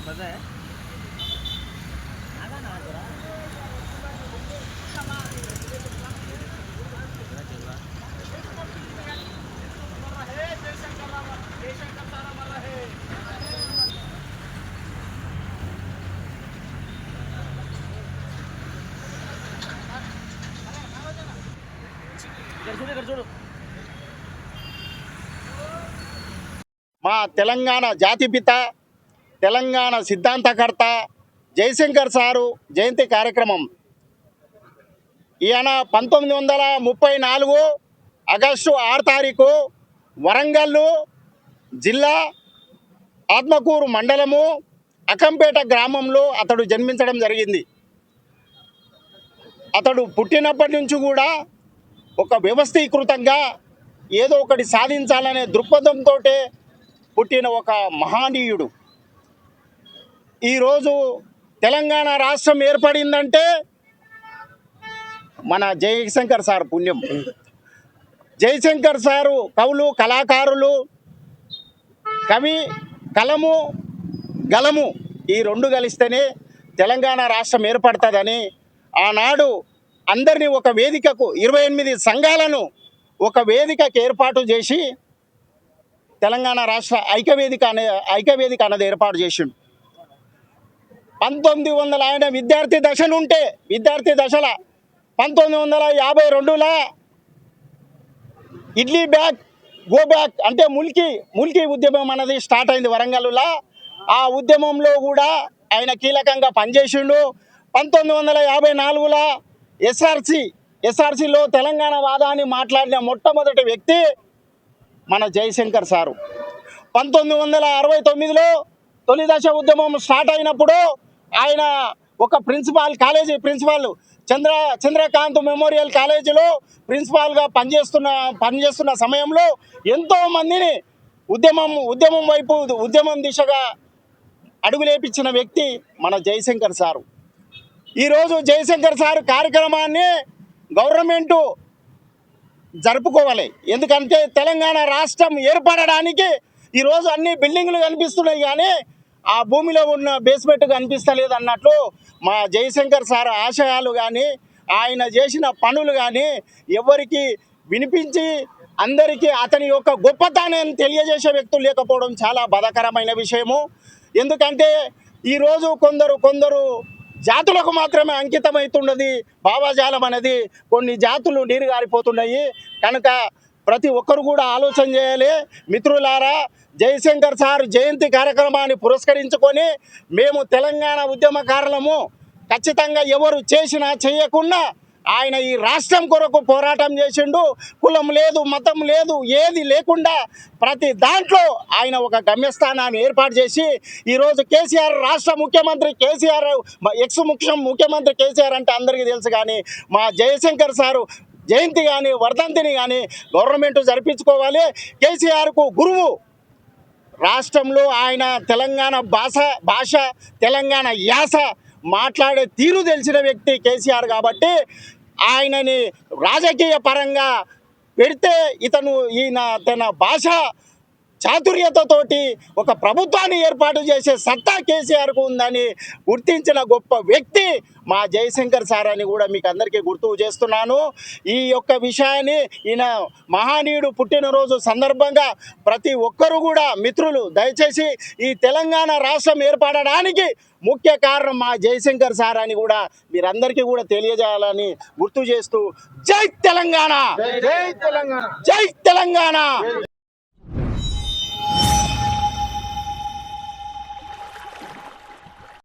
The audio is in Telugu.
मजा है। మా తెలంగాణ జాతిపిత తెలంగాణ సిద్ధాంతకర్త జయశంకర్ సారు జయంతి కార్యక్రమం ఈయన 1934 ఆగస్టు 6 తారీఖు వరంగల్ జిల్లా ఆత్మకూరు మండలము అకంపేట గ్రామంలో అతడు జన్మించడం జరిగింది. అతడు పుట్టినప్పటి నుంచి కూడా ఒక వ్యవస్థీకృతంగా ఏదో ఒకటి సాధించాలనే దృక్పథంతో పుట్టిన ఒక మహానీయుడు. ఈరోజు తెలంగాణ రాష్ట్రం ఏర్పడిందంటే మన జయశంకర్ సార్ పుణ్యం. జయశంకర్ సారు కవులు, కళాకారులు, కవి, కలము, గలము ఈ రెండు కలిస్తేనే తెలంగాణ రాష్ట్రం ఏర్పడుతుందని ఆనాడు అందరినీ ఒక వేదికకు 28 సంఘాలను ఒక వేదికకు ఏర్పాటు చేసి తెలంగాణ రాష్ట్ర ఐక్యవేదిక అనేది ఏర్పాటు చేసిండు. 1900 ఆయన విద్యార్థి దశల 1952లో ఇడ్లీ బ్యాక్ గో బ్యాక్ అంటే ముల్కీ ఉద్యమం అనేది స్టార్ట్ అయింది వరంగల్లో. ఆ ఉద్యమంలో కూడా ఆయన కీలకంగా పనిచేసిండు. 1954లో ఎస్ఆర్సీలో తెలంగాణ వాదాన్ని మాట్లాడిన మొట్టమొదటి వ్యక్తి మన జయశంకర్ సారు. 1969లో తొలి దశ ఉద్యమం స్టార్ట్ అయినప్పుడు ఆయన ఒక కాలేజీ ప్రిన్సిపాల్ చంద్రకాంత్ మెమోరియల్ కాలేజీలో ప్రిన్సిపాల్గా పనిచేస్తున్న సమయంలో ఎంతోమందిని ఉద్యమం దిశగా అడుగులేపించిన వ్యక్తి మన జయశంకర్ సారు. ఈరోజు జయశంకర్ సారు కార్యక్రమాన్ని గవర్నమెంటు జరుపుకోవాలి. ఎందుకంటే తెలంగాణ రాష్ట్రం ఏర్పడడానికి ఈరోజు అన్ని బిల్డింగ్లు కనిపిస్తున్నాయి కానీ ఆ భూమిలో ఉన్న బేస్మెంట్ కనిపిస్తలేదు అన్నట్లు మా జయశంకర్ సార్ ఆశయాలు కానీ ఆయన చేసిన పనులు కానీ ఎవరికి వినిపించి అందరికీ అతని యొక్క గొప్పతనాన్ని తెలియజేసే వ్యక్తులు లేకపోవడం చాలా బాధాకరమైన విషయము. ఎందుకంటే ఈరోజు కొందరు జాతులకు మాత్రమే అంకితమవుతున్నది భావజాలం అనేది. కొన్ని జాతులు నీరు గారిపోతున్నాయి. కనుక ప్రతి ఒక్కరు కూడా ఆలోచన చేయాలి. మిత్రులారా, జయశంకర్ సార్ జయంతి కార్యక్రమాన్ని పురస్కరించుకొని మేము తెలంగాణ ఉద్యమకారులము ఖచ్చితంగా ఎవరు చేసినా చేయకుండా ఆయన ఈ రాష్ట్రం కొరకు పోరాటం చేసిండు. కులం లేదు, మతం లేదు, ఏది లేకుండా ప్రతి దాంట్లో ఆయన ఒక గమ్యస్థానాన్ని ఏర్పాటు చేసి ఈరోజు కేసీఆర్ రాష్ట్ర ముఖ్యమంత్రి కేసీఆర్ ముఖ్యమంత్రి కేసీఆర్ అంటే అందరికీ తెలుసు. కానీ మా జయశంకర్ సారు జయంతి కానీ వర్ధంతిని కానీ గవర్నమెంట్ జరిపించుకోవాలి. కేసీఆర్కు గురువు రాష్ట్రంలో ఆయన తెలంగాణ భాష తెలంగాణ యాస మాట్లాడే తీరు తెలిసిన వ్యక్తి కేసీఆర్ కాబట్టి ఆయనని రాజకీయ పరంగా పెడితే ఈయన తన భాష చాతుర్యతతోటి ఒక ప్రభుత్వాన్ని ఏర్పాటు చేసే సత్తా కేసీఆర్కు ఉందని గుర్తించిన గొప్ప వ్యక్తి మా జయశంకర్ సార్ అని కూడా మీకు అందరికీ గుర్తు చేస్తున్నాను. ఈ యొక్క విషయాన్ని ఈయన మహానీయుడు పుట్టినరోజు సందర్భంగా ప్రతి ఒక్కరు కూడా మిత్రులు దయచేసి ఈ తెలంగాణ రాష్ట్రం ఏర్పడడానికి ముఖ్య కారణం మా జయశంకర్ సార్ అని కూడా మీరందరికీ కూడా తెలియజేయాలని గుర్తు చేస్తూ జై తెలంగాణ, జై తెలంగాణ, జై తెలంగాణ.